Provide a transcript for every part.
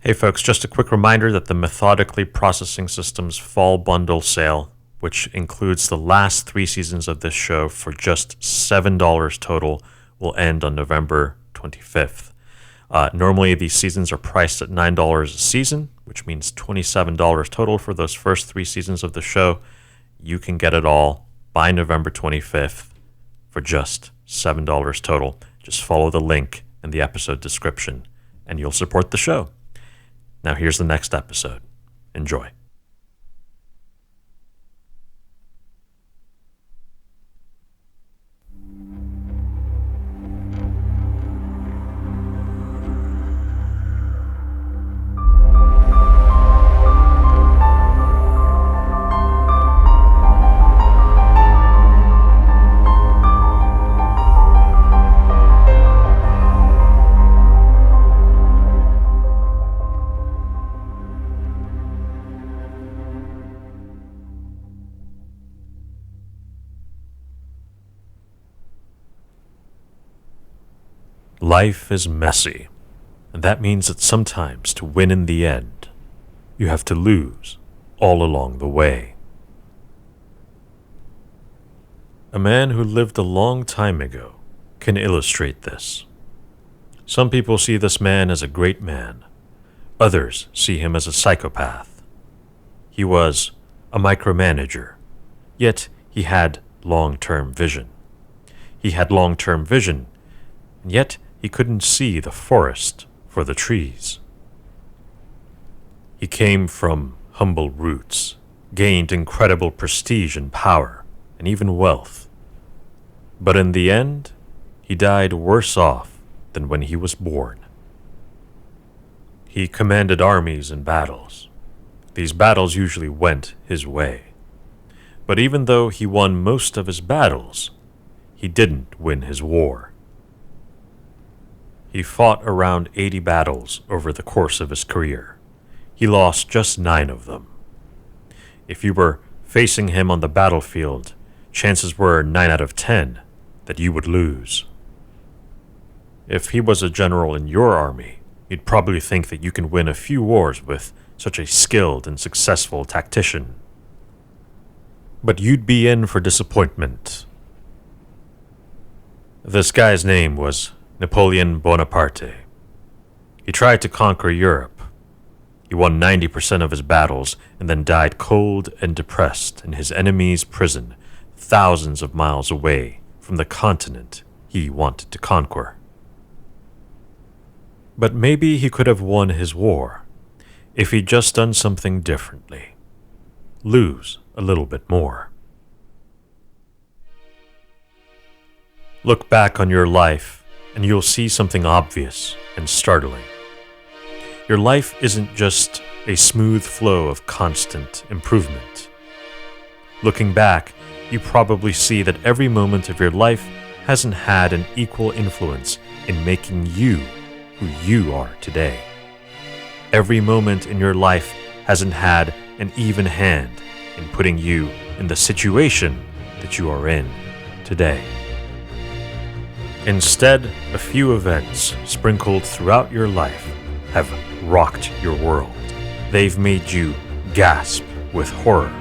Hey folks, just a quick reminder that the Methodically Processing Systems Fall Bundle sale, which includes the last 3 seasons of this show for just $7 total, will end on November 25th. Normally, these seasons are priced at $9 a season, which means $27 total for those first 3 seasons of the show. You can get it all by November 25th for just $7 total. Just follow the link in the episode description, and you'll support the show. Now here's the next episode. Enjoy. Life is messy, and that means that sometimes to win in the end, you have to lose all along the way. A man who lived a long time ago can illustrate this. Some people see this man as a great man. Others see him as a psychopath. He was a micromanager, yet he had long-term vision. He had long-term vision, and yet he couldn't see the forest for the trees. He came from humble roots, gained incredible prestige and power, and even wealth. But in the end, he died worse off than when he was born. He commanded armies in battles. These battles usually went his way. But even though he won most of his battles, he didn't win his war. He fought around 80 battles over the course of his career. He lost just 9 of them. If you were facing him on the battlefield, chances were 9 out of 10 that you would lose. If he was a general in your army, you'd probably think that you can win a few wars with such a skilled and successful tactician. But you'd be in for disappointment. This guy's name was Napoleon Bonaparte. He tried to conquer Europe. He won 90% of his battles and then died cold and depressed in his enemy's prison, thousands of miles away from the continent he wanted to conquer. But maybe he could have won his war if he'd just done something differently. Lose a little bit more. Look back on your life and you'll see something obvious and startling. Your life isn't just a smooth flow of constant improvement. Looking back, you probably see that every moment of your life hasn't had an equal influence in making you who you are today. Every moment in your life hasn't had an even hand in putting you in the situation that you are in today. Instead, a few events sprinkled throughout your life have rocked your world. They've made you gasp with horror.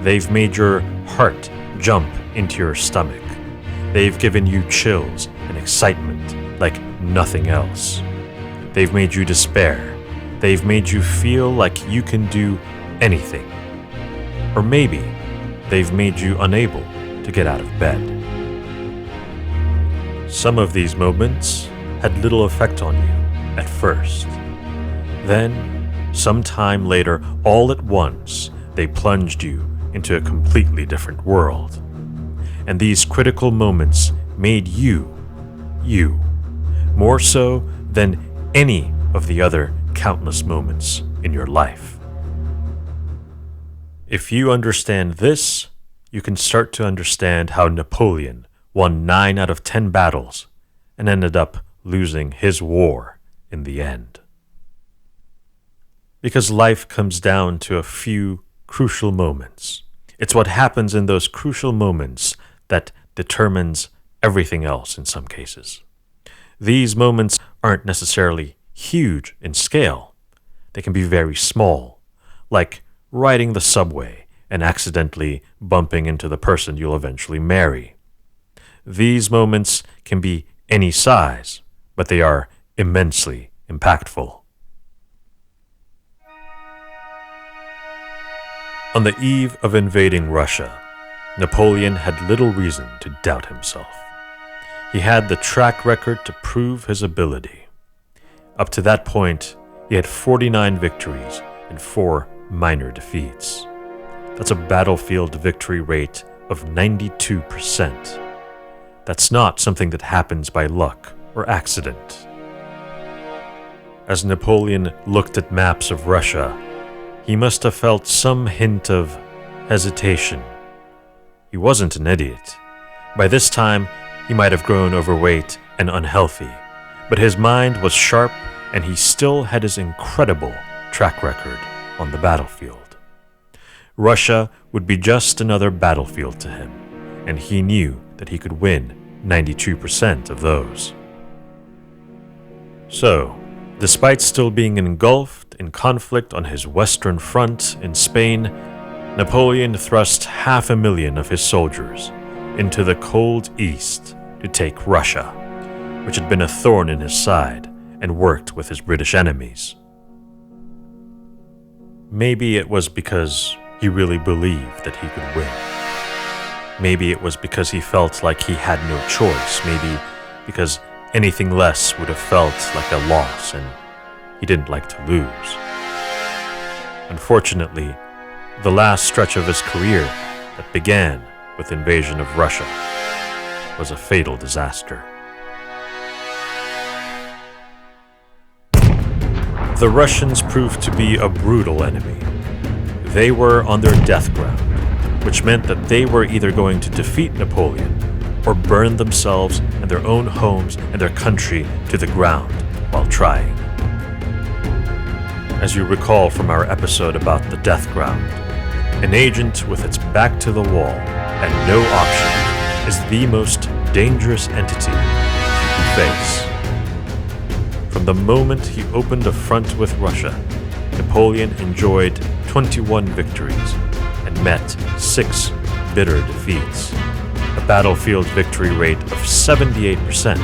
They've made your heart jump into your stomach. They've given you chills and excitement like nothing else. They've made you despair. They've made you feel like you can do anything. Or maybe they've made you unable to get out of bed. Some of these moments had little effect on you at first. Then, sometime later, all at once, they plunged you into a completely different world. And these critical moments made you, more so than any of the other countless moments in your life. If you understand this, you can start to understand how Napoleon won 9 out of 10 battles and ended up losing his war in the end. Because life comes down to a few crucial moments. It's what happens in those crucial moments that determines everything else in some cases. These moments aren't necessarily huge in scale, they can be very small, like riding the subway and accidentally bumping into the person you'll eventually marry. These moments can be any size, but they are immensely impactful. On the eve of invading Russia, Napoleon had little reason to doubt himself. He had the track record to prove his ability. Up to that point, he had 49 victories and 4 minor defeats. That's a battlefield victory rate of 92%. That's not something that happens by luck or accident. As Napoleon looked at maps of Russia, he must have felt some hint of hesitation. He wasn't an idiot. By this time, he might have grown overweight and unhealthy, but his mind was sharp and he still had his incredible track record on the battlefield. Russia would be just another battlefield to him, and he knew that he could win 92% of those. So, despite still being engulfed in conflict on his western front in Spain, Napoleon thrust 500,000 of his soldiers into the cold east to take Russia, which had been a thorn in his side and worked with his British enemies. Maybe it was because he really believed that he could win. Maybe it was because he felt like he had no choice. Maybe because anything less would have felt like a loss and he didn't like to lose. Unfortunately, the last stretch of his career that began with invasion of Russia was a fatal disaster. The Russians proved to be a brutal enemy. They were on their death ground, which meant that they were either going to defeat Napoleon or burn themselves and their own homes and their country to the ground while trying. As you recall from our episode about the death ground, an agent with its back to the wall and no options is the most dangerous entity you can face. From the moment he opened a front with Russia, Napoleon enjoyed 21 victories and met 6 bitter defeats, a battlefield victory rate of 78%.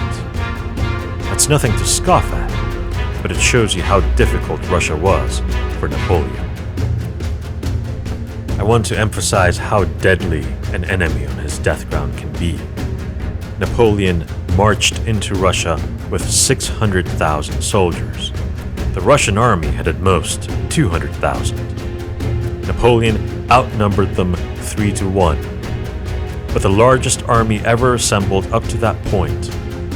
That's nothing to scoff at, but it shows you how difficult Russia was for Napoleon. I want to emphasize how deadly an enemy on his death ground can be. Napoleon marched into Russia with 600,000 soldiers. The Russian army had at most 200,000. Napoleon outnumbered them 3-1. But the largest army ever assembled up to that point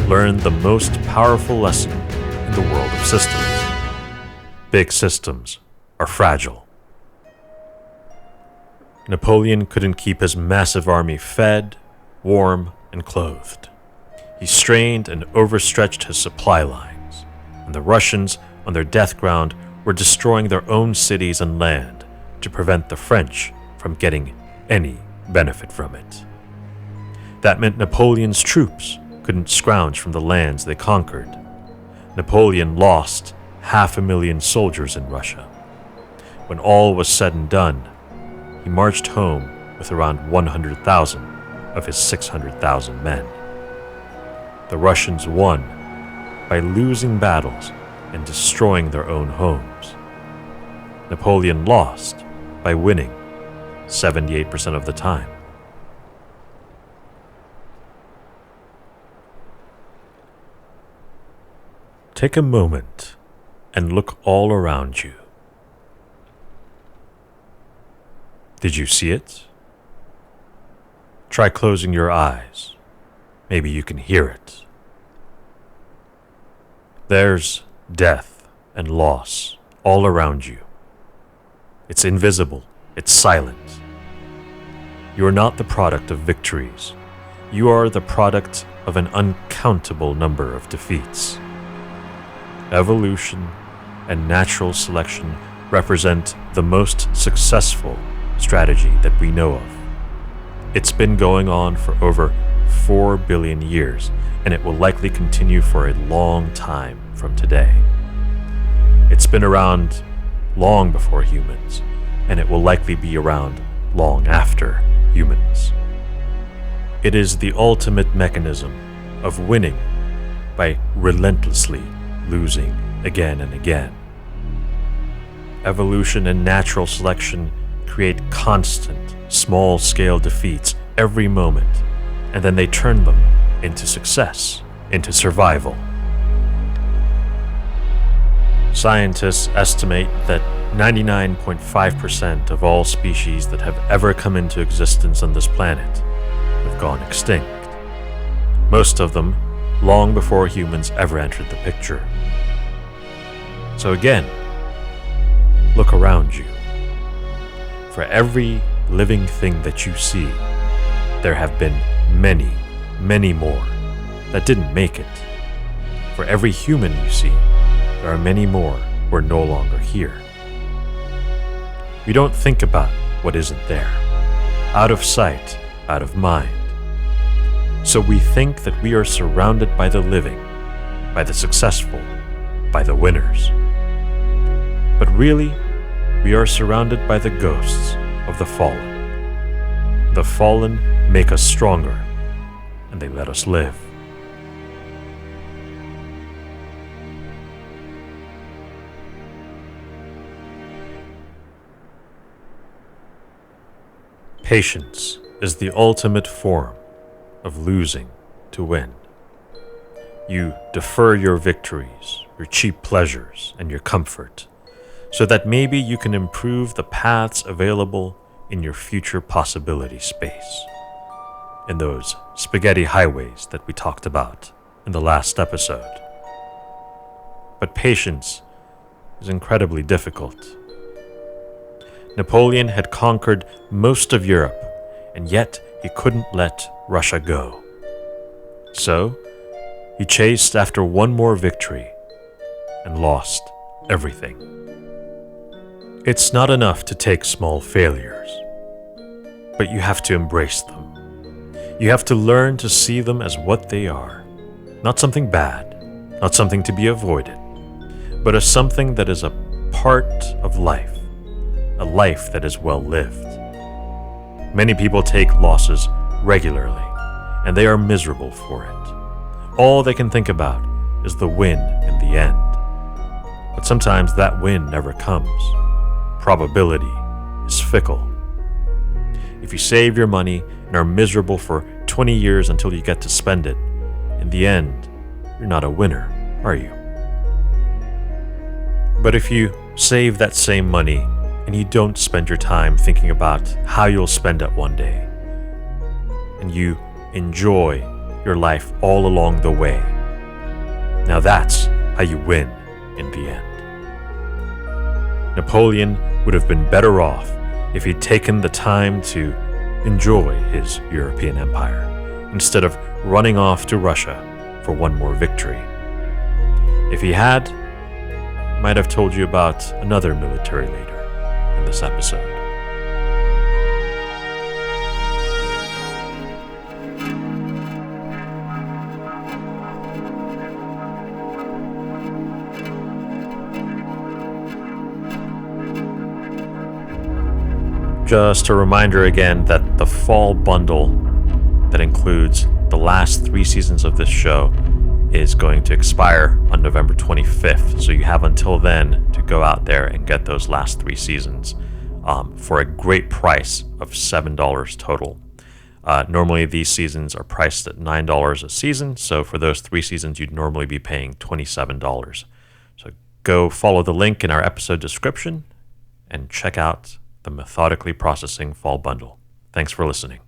learned the most powerful lesson in the world of systems. Big systems are fragile. Napoleon couldn't keep his massive army fed, warm, and clothed. He strained and overstretched his supply lines, and the Russians on their death ground were destroying their own cities and land to prevent the French from getting any benefit from it. That meant Napoleon's troops couldn't scrounge from the lands they conquered. Napoleon lost 500,000 soldiers in Russia. When all was said and done, he marched home with around 100,000 of his 600,000 men. The Russians won by losing battles and destroying their own homes. Napoleon lost by winning 78% of the time. Take a moment and look all around you. Did you see it? Try closing your eyes. Maybe you can hear it. There's death and loss all around you. It's invisible. It's silent. You are not the product of victories. You are the product of an uncountable number of defeats. Evolution and natural selection represent the most successful strategy that we know of. It's been going on for over 4 billion years, and it will likely continue for a long time from today. It's been around long before humans, and it will likely be around long after humans. It is the ultimate mechanism of winning by relentlessly losing again and again. Evolution and natural selection create constant, small-scale defeats every moment, and then they turn them into success, into survival. Scientists estimate that 99.5% of all species that have ever come into existence on this planet have gone extinct. Most of them long before humans ever entered the picture. So again, look around you. For every living thing that you see, there have been many, many more that didn't make it. For every human you see, there are many more who are no longer here. We don't think about what isn't there. Out of sight, out of mind. So we think that we are surrounded by the living, by the successful, by the winners. But really, we are surrounded by the ghosts of the fallen. The fallen make us stronger, and they let us live. Patience is the ultimate form of losing to win. You defer your victories, your cheap pleasures, and your comfort, so that maybe you can improve the paths available in your future possibility space, in those spaghetti highways that we talked about in the last episode. But patience is incredibly difficult. Napoleon had conquered most of Europe, and yet he couldn't let Russia go. So, he chased after one more victory and lost everything. It's not enough to take small failures, but you have to embrace them. You have to learn to see them as what they are, not something bad, not something to be avoided, but as something that is a part of life, a life that is well lived. Many people take losses regularly, and they are miserable for it. All they can think about is the win in the end. But sometimes that win never comes. Probability is fickle. If you save your money and are miserable for 20 years until you get to spend it, in the end, you're not a winner, are you? But if you save that same money and you don't spend your time thinking about how you'll spend it one day, and you enjoy your life all along the way, now that's how you win in the end. Napoleon would have been better off if he'd taken the time to enjoy his European empire, instead of running off to Russia for one more victory. If he had, I might have told you about another military leader in this episode. Just a reminder again that the fall bundle that includes the last 3 seasons of this show is going to expire on November 25th. So you have until then to go out there and get those last 3 seasons for a great price of $7 total. Normally these seasons are priced at $9 a season. So for those 3 seasons, you'd normally be paying $27. So go follow the link in our episode description and check out the Methodically Processing Fall Bundle. Thanks for listening.